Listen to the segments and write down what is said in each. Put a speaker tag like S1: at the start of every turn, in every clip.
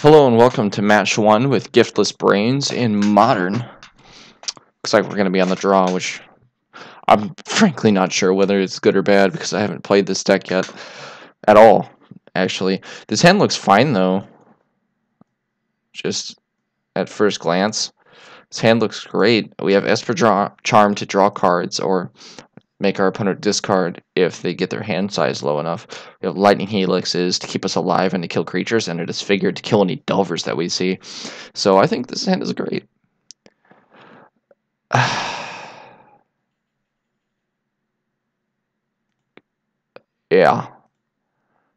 S1: Hello and welcome to match 1 with Giftless Brains in Modern. Looks like we're going to be on the draw, which I'm frankly not sure whether it's good or bad because I haven't played this deck yet at all, actually. This hand looks fine though, just at first glance. This hand looks great. We have Esper Charm to draw cards or make our opponent discard if they get their hand size low enough. We have Lightning Helixes to keep us alive and to kill creatures, and a Disfigured to kill any Delvers that we see. So I think this hand is great. Yeah.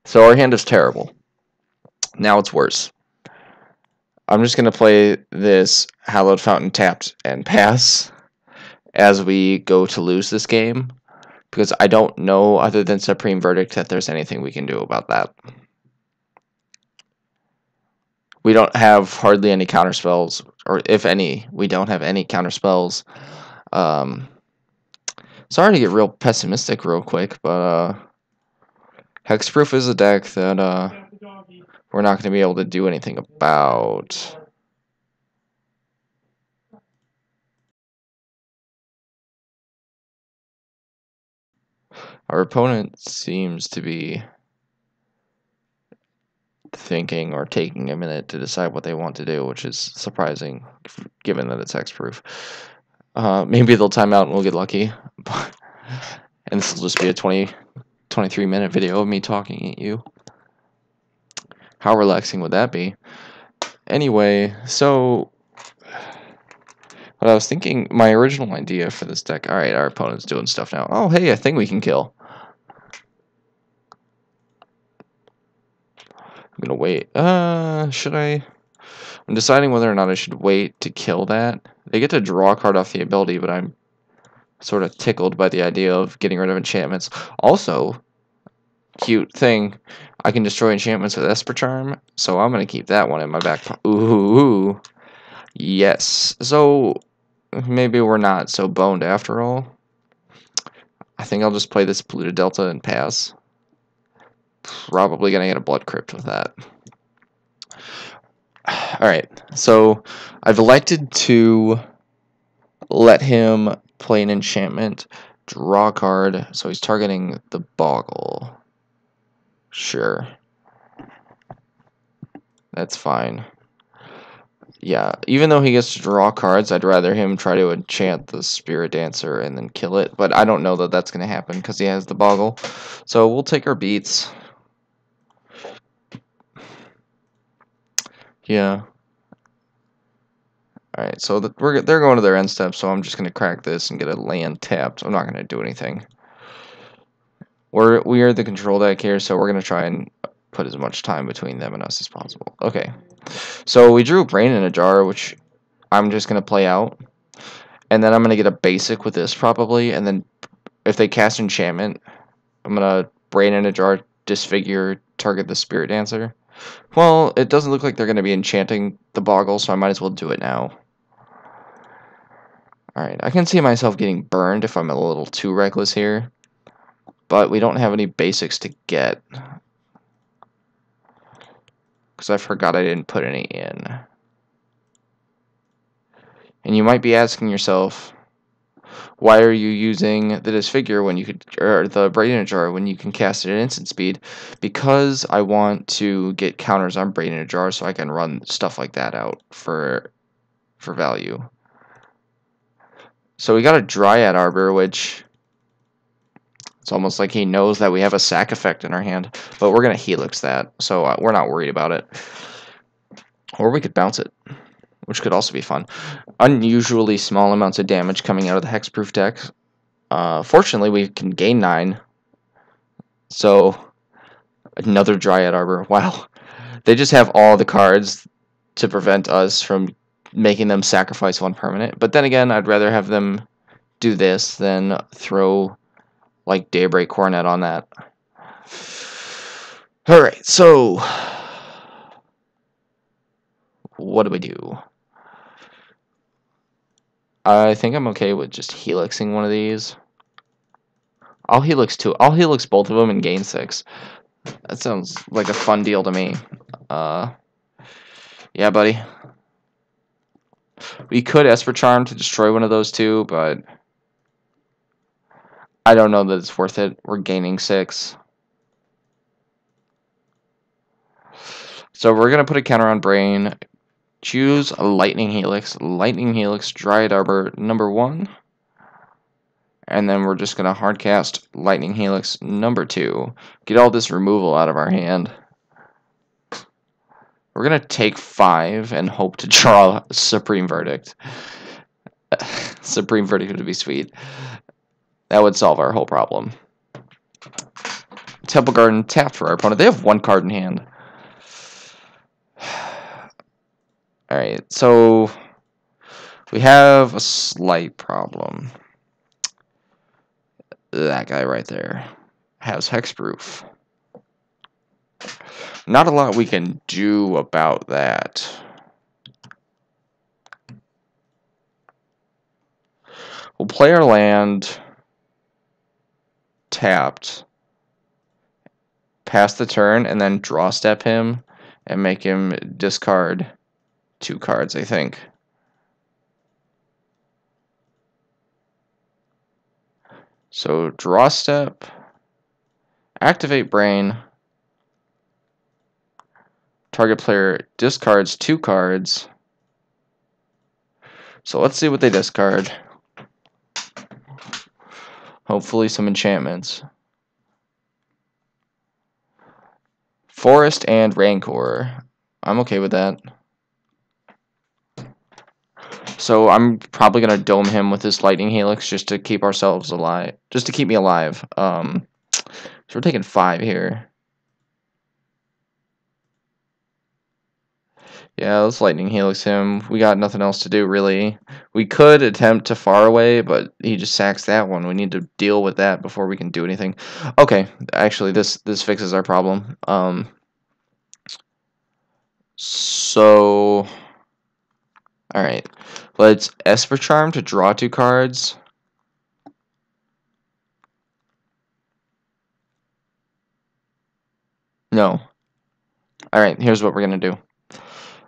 S1: So our hand is terrible. Now it's worse. I'm just going to play this Hallowed Fountain tapped and pass as we go to lose this game, because I don't know, other than Supreme Verdict, that there's anything we can do about that. We don't have hardly any counterspells, or if any, we don't have any counterspells. Sorry to get real pessimistic real quick, but Hexproof is a deck that we're not going to be able to do anything about. Our opponent seems to be thinking or taking a minute to decide what they want to do, which is surprising given that it's hexproof. Maybe they'll time out and we'll get lucky. And this will just be a 23-minute video of me talking at you. How relaxing would that be? Anyway, so what I was thinking, my original idea for this deck, alright, our opponent's doing stuff now. Oh, hey, a thing we can kill. I'm gonna wait. Should I? I'm deciding whether or not I should wait to kill that. They get to draw a card off the ability, but I'm sort of tickled by the idea of getting rid of enchantments. Also, cute thing, I can destroy enchantments with Esper Charm, so I'm gonna keep that one in my back pocket. Ooh, yes. So maybe we're not so boned after all. I think I'll just play this Polluted Delta and pass. Probably gonna get a Blood Crypt with that. Alright, so I've elected to let him play an enchantment, draw a card, so he's targeting the Boggle. Sure. That's fine. Yeah, even though he gets to draw cards, I'd rather him try to enchant the Spirit Dancer and then kill it, but I don't know that that's going to happen because he has the Boggle. So we'll take our beats. Yeah. Alright, so they're going to their end step, so I'm just going to crack this and get a land tapped. I'm not going to do anything. We are the control deck here, so we're going to try and put as much time between them and us as possible. Okay, so we drew a Brain in a Jar, which I'm just going to play out. And then I'm going to get a basic with this probably, and then if they cast enchantment, I'm going to Brain in a Jar, Disfigure, target the Spirit Dancer. Well, it doesn't look like they're going to be enchanting the Boggle, so I might as well do it now. Alright, I can see myself getting burned if I'm a little too reckless here, but we don't have any basics to get, because I forgot I didn't put any in. And you might be asking yourself, why are you using the Disfigure when you could, or the Brain in a Jar when you can cast it at instant speed? Because I want to get counters on Brain in a Jar so I can run stuff like that out for value. So we got a Dryad Arbor, which it's almost like he knows that we have a sack effect in our hand, but we're going to Helix that, so we're not worried about it. Or we could bounce it, which could also be fun. Unusually small amounts of damage coming out of the Hexproof deck. Fortunately, we can gain 9. So, another Dryad Arbor. Wow. They just have all the cards to prevent us from making them sacrifice one permanent. But then again, I'd rather have them do this than throw, like, Daybreak Coronet on that. Alright, so what do we do? I think I'm okay with just helixing one of these. I'll helix both of them and gain 6. That sounds like a fun deal to me. Yeah, buddy. We could Esper Charm to destroy one of those two, but I don't know that it's worth it. We're gaining 6. So we're going to put a counter on Brain. Choose a Lightning Helix. Lightning Helix, Dryad Arbor, number 1. And then we're just going to hardcast Lightning Helix, number 2. Get all this removal out of our hand. We're going to take 5 and hope to draw Supreme Verdict. Supreme Verdict would be sweet. That would solve our whole problem. Temple Garden tapped for our opponent. They have 1 card in hand. Alright, so we have a slight problem. That guy right there has Hexproof. Not a lot we can do about that. We'll play our land tapped, pass the turn, and then draw step him and make him discard 2 cards, I think. So draw step, activate Brain, target player discards 2 cards. So let's see what they discard. Hopefully some enchantments. Forest and Rancor. I'm okay with that. So I'm probably going to dome him with this Lightning Helix just to keep ourselves alive. Just to keep me alive. So we're taking 5 here. Yeah, let's Lightning Helix him. We got nothing else to do, really. We could attempt to Far Away, but he just sacks that one. We need to deal with that before we can do anything. Okay, actually, this fixes our problem. So... Alright, let's Esper Charm to draw 2 cards. No. Alright, here's what we're going to do.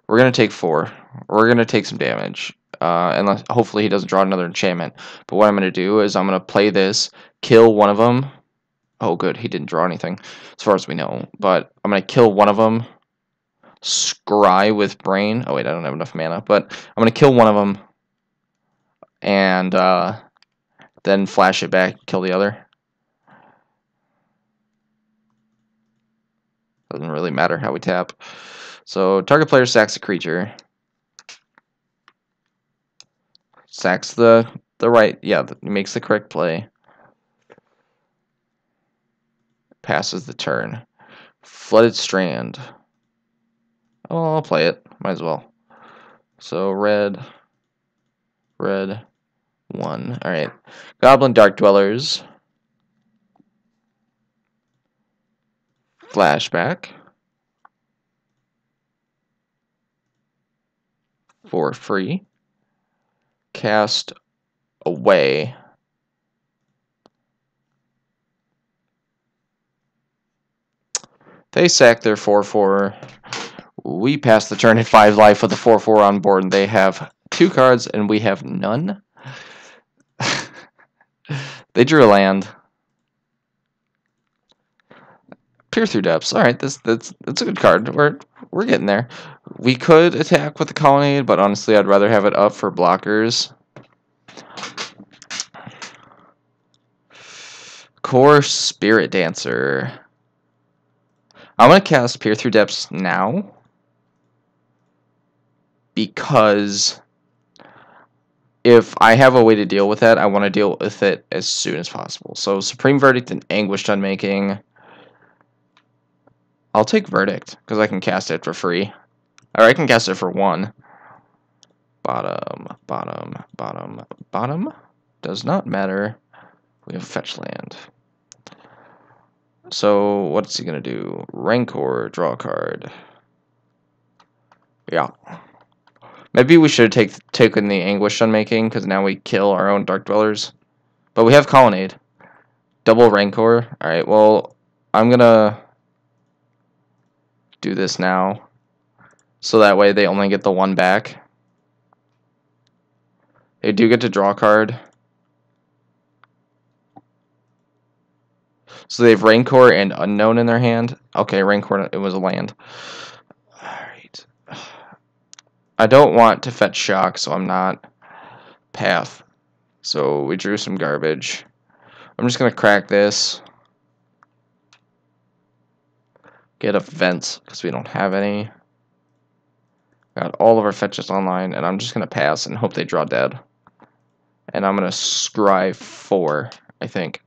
S1: We're going to take 4. We're going to take some damage. Unless, hopefully he doesn't draw another enchantment. But what I'm going to do is I'm going to play this, kill one of them. Oh, good, he didn't draw anything, as far as we know. But I'm going to kill one of them. Scry with Brain. Oh, wait, I don't have enough mana. But I'm going to kill one of them. And then flash it back, kill the other. Doesn't really matter how we tap. So, target player sacks a creature. Sacks the right, yeah, makes the correct play. Passes the turn. Flooded Strand. Oh, I'll play it. Might as well. So, red, 1. Alright. Goblin Dark Dwellers. Flashback. For free. Cast away. They sack their 4/4. We pass the turn at 5 life with a 4/4 on board, and they have 2 cards, and we have none. They drew a land. Peer Through Depths. All right, that's a good card. We're getting there. We could attack with the Colonnade, but honestly, I'd rather have it up for blockers. Core Spirit Dancer. I'm gonna cast Peer Through Depths now because if I have a way to deal with that, I want to deal with it as soon as possible. So Supreme Verdict and Anguished Unmaking. I'll take Verdict because I can cast it for free. Or I can cast it for 1. Bottom. Does not matter. We have fetch land. So what's he gonna do? Rancor, draw a card. Yeah. Maybe we should have taken the Anguish Unmaking, because now we kill our own Dark Dwellers. But we have Colonnade. Double Rancor. Alright, well, I'm gonna do this now. So that way they only get the one back. They do get to draw a card. So they have Rancor and Unknown in their hand. Okay, Rancor, it was a land. Alright. I don't want to fetch Shock, so I'm not. Path. So we drew some garbage. I'm just going to crack this. Get a Vent, because we don't have any. Got all of our fetches online, and I'm just going to pass and hope they draw dead. And I'm going to scry 4, I think,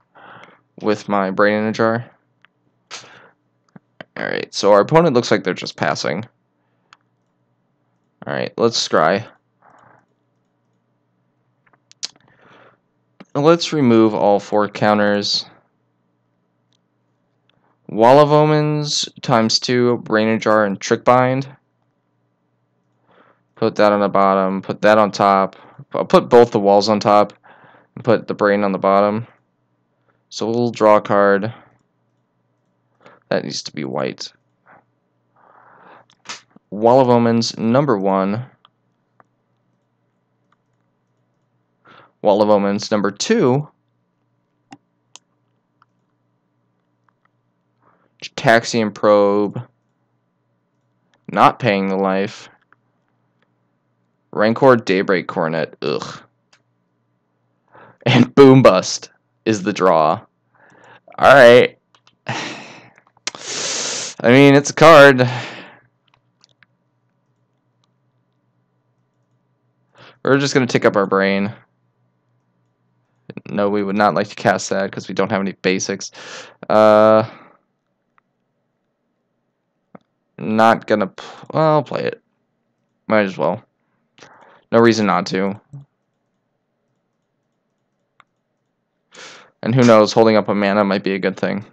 S1: with my Brain in a Jar. Alright, so our opponent looks like they're just passing. Alright, let's scry. Let's remove all 4 counters. Wall of Omens ×2, Brain in a Jar, and Trick Bind. Put that on the bottom, put that on top. I'll put both the walls on top and put the brain on the bottom. So we'll draw a card. That needs to be white. Wall of Omens, number 1. Wall of Omens, number 2. Taxian Probe. Not paying the life. Rancor Daybreak Coronet. Ugh. And Boom Bust is the draw. Alright. I mean, it's a card. We're just going to tick up our brain. No, we would not like to cast that because we don't have any basics. Not going to... Well, I'll play it. Might as well. No reason not to. And who knows, holding up a mana might be a good thing.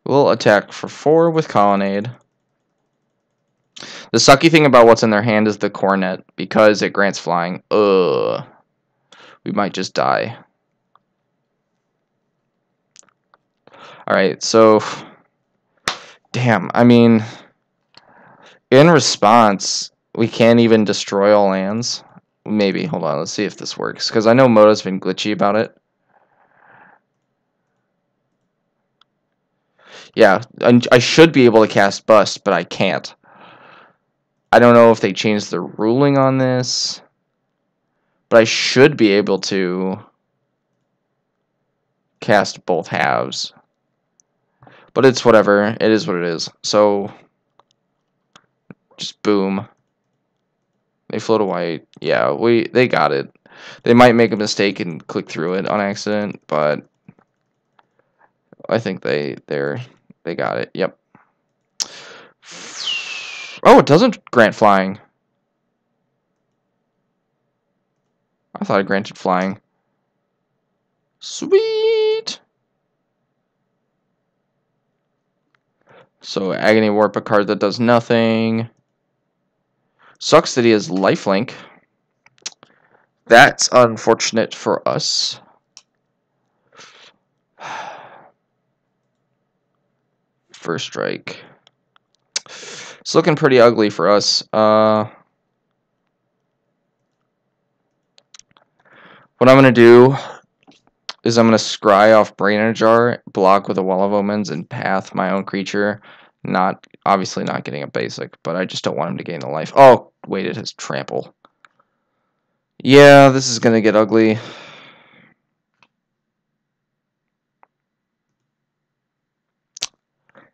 S1: We'll attack for 4 with Colonnade. The sucky thing about what's in their hand is the Coronet, because it grants flying. Ugh. We might just die. Alright, so... Damn, I mean... In response, we can't even destroy all lands. Maybe, hold on, let's see if this works. Because I know Moto's been glitchy about it. Yeah, I should be able to cast Bust, but I can't. I don't know if they changed the ruling on this. But I should be able to cast both halves. But it's whatever. It is what it is. So, just boom. They float a white. Yeah, they got it. They might make a mistake and click through it on accident, but I think they got it. Yep. Oh, it doesn't grant flying. I thought it granted flying. Sweet. So Agony Warp, a card that does nothing. Sucks that he has lifelink. That's unfortunate for us. First strike. It's looking pretty ugly for us. What I'm going to do is I'm going to scry off Brain in a Jar, block with a Wall of Omens, and path my own creature. Obviously not getting a basic, but I just don't want him to gain the life. Oh, wait, it has trample. Yeah, this is going to get ugly.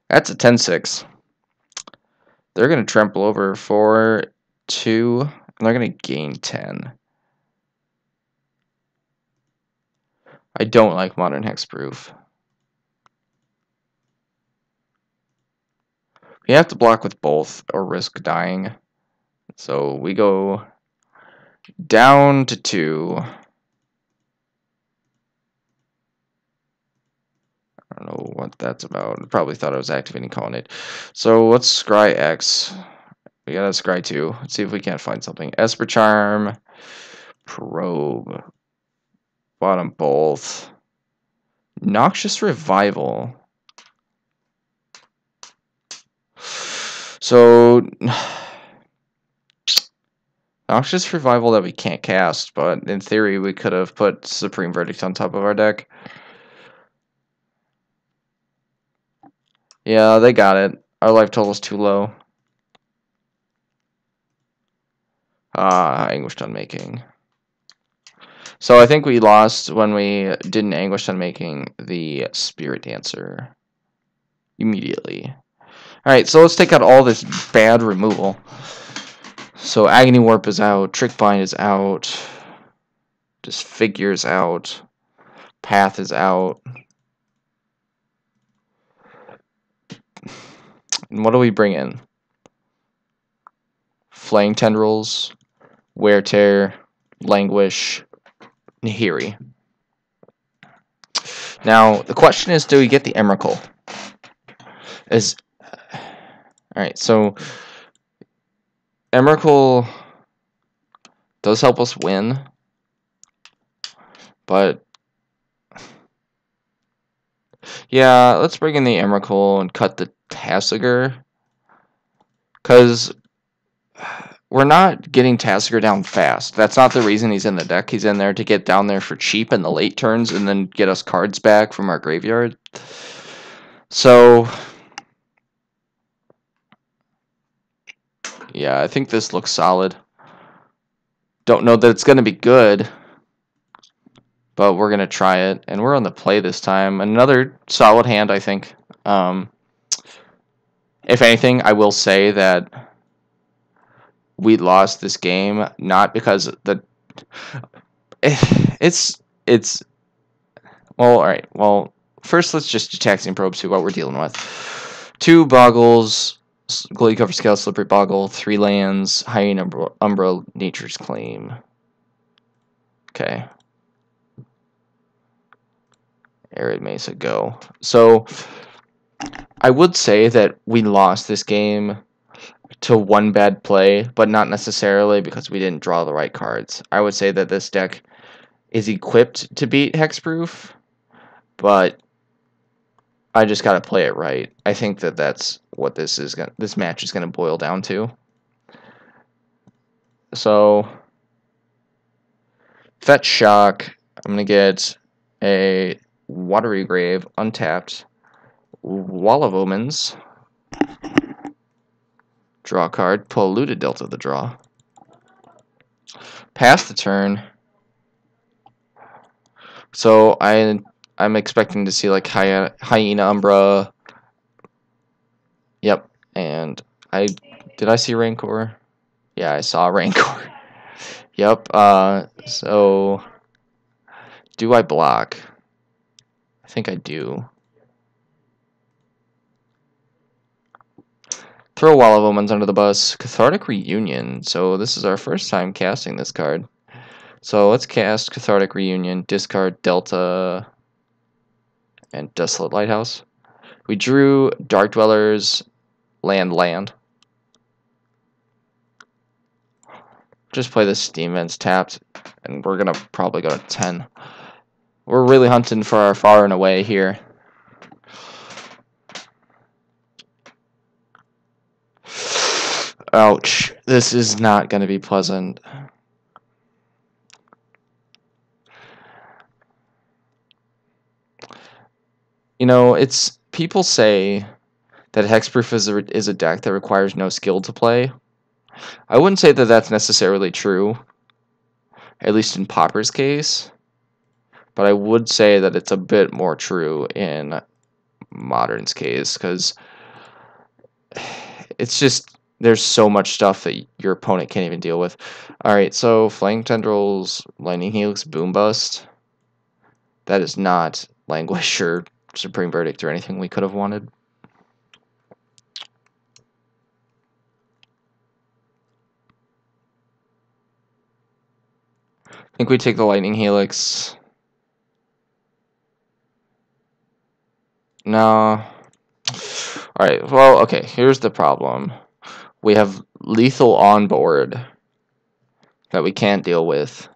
S1: That's a 10-6. They're going to trample over for 2, and they're going to gain 10. I don't like Modern Hexproof. We have to block with both or risk dying. So we go down to 2. I don't know what that's about. Probably thought I was activating Colonnade. So let's scry X. We gotta scry 2. Let's see if we can't find something. Esper Charm. Probe. Bottom both. Noxious Revival. So, Noxious Revival that we can't cast, but in theory we could have put Supreme Verdict on top of our deck. Yeah, they got it. Our life total's too low. Anguished Unmaking. So I think we lost when we didn't Anguished Unmaking the Spirit Dancer immediately. Alright, so let's take out all this bad removal. So Agony Warp is out, Trick Bind is out, Disfigure's out, Path is out. And what do we bring in? Flaying Tendrils, Wear Tear, Languish, Nahiri. Now, the question is, do we get the Emrakul? Alright, so Emrakul does help us win, but yeah, let's bring in the Emrakul and cut the Tasigur, because we're not getting Tasigur down fast. That's not the reason he's in the deck. He's in there to get down there for cheap in the late turns and then get us cards back from our graveyard. So yeah, I think this looks solid. Don't know that it's going to be good, but we're going to try it. And we're on the play this time. Another solid hand, I think. If anything, I will say that we lost this game not because it's well, alright. Well, first let's just Taxing Probe, see what we're dealing with. 2 Boggles, Glowy Cover Scale, Slippery Boggle, 3 lands, Hyena Umbra, Nature's Claim. Okay. Arid Mesa, go. So, I would say that we lost this game to one bad play, but not necessarily because we didn't draw the right cards. I would say that this deck is equipped to beat Hexproof, but I just gotta play it right. I think that that's what this match is gonna boil down to. So, Fetch Shock. I'm gonna get a Watery Grave untapped. Wall of Omens. Draw a card. Pull a Looted Delta the draw. Pass the turn. So I'm expecting to see like Hyena Umbra. Yep, and did I see Rancor? Yeah, I saw Rancor. Yep. So do I block? I think I do. Throw Wall of Omens under the bus. Cathartic Reunion. So this is our first time casting this card. So let's cast Cathartic Reunion, discard Delta, and Desolate Lighthouse. We drew Dark Dwellers, land. Just play the Steam Vents tapped, and we're going to probably go to 10. We're really hunting for our far and away here. Ouch. This is not going to be pleasant. You know, people say that Hexproof is a deck that requires no skill to play. I wouldn't say that that's necessarily true, at least in Popper's case, but I would say that it's a bit more true in Modern's case, because it's just, there's so much stuff that your opponent can't even deal with. Alright, so Flying Tendrils, Lightning Helix, Boom Bust. That is not Languish or Supreme Verdict or anything we could have wanted. I think we take the Lightning Helix. No. Alright, well, okay, here's the problem. We have lethal on board that we can't deal with.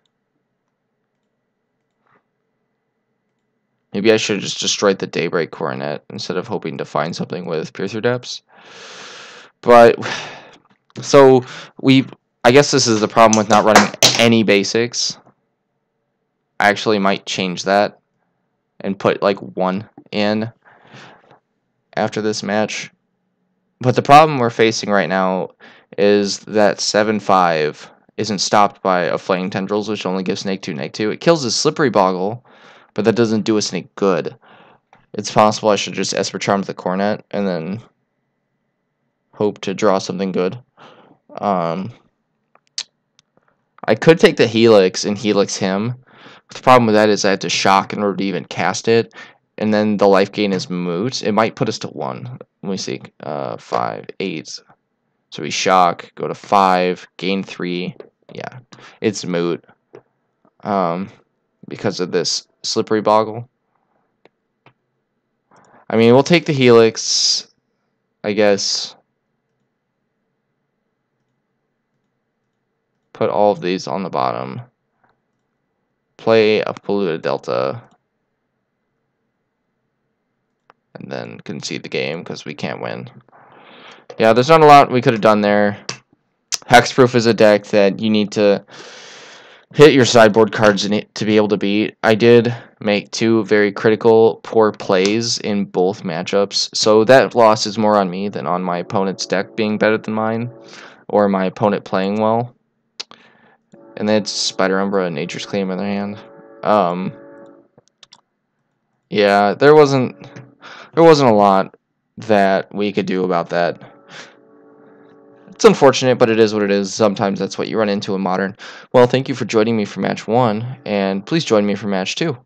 S1: Maybe I should have just destroyed the Daybreak Coronet instead of hoping to find something with Piercer Depths. But so I guess this is the problem with not running any basics. I actually might change that and put like 1 in after this match. But the problem we're facing right now is that 7-5 isn't stopped by a Flaying Tendrils, which only gives Snake 2, Snake 2. It kills his Slippery Boggle, but that doesn't do us any good. It's possible I should just Esper Charm the Cornet and then hope to draw something good. I could take the Helix and Helix him. The problem with that is I have to shock in order to even cast it, and then the life gain is moot. It might put us to 1. Let me see. 5, 8. So we shock, go to 5, gain 3. Yeah, it's moot. Because of this Slippery Boggle. I mean, we'll take the Helix, I guess. Put all of these on the bottom. Play a Polluted Delta. And then concede the game because we can't win. Yeah, there's not a lot we could have done there. Hexproof is a deck that you need to hit your sideboard cards in it to be able to beat. I did make 2 very critical, poor plays in both matchups, so that loss is more on me than on my opponent's deck being better than mine, or my opponent playing well. And then it's Spider Umbra and Nature's Claim in their hand. Yeah, there wasn't a lot that we could do about that. It's unfortunate, but it is what it is. Sometimes that's what you run into in Modern. Well, thank you for joining me for Match 1, and please join me for Match 2.